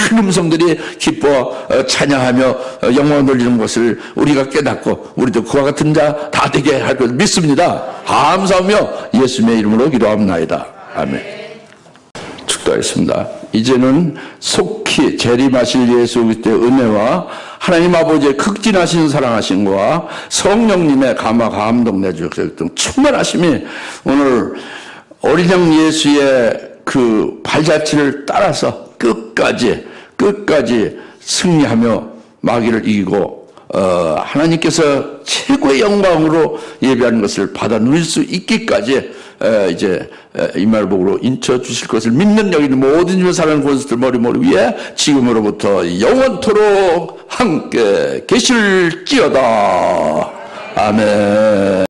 Speaker 1: 큰 음성들이 기뻐 찬양하며 영광을 돌리는 것을 우리가 깨닫고 우리도 그와 같은 자 다 되게 할 것 믿습니다. 감사하며 예수님의 이름으로 기도합니다. 아멘. 축도하겠습니다. 이제는 속히 재림하실 예수 그리스도의 은혜와 하나님 아버지의 극진하신 사랑하심과 성령님의 감화 감동 내주셔서 충만하심이 오늘 어린 양 예수의 그 발자취를 따라서 끝까지 승리하며 마귀를 이기고 하나님께서 최고의 영광으로 예배하는 것을 받아 누릴 수 있기까지 이제 임마누엘복으로 인쳐 주실 것을 믿는 여기 있는 모든 주의 사랑하는 권수들 머리 위에 지금으로부터 영원토록 함께 계실지어다. 아멘.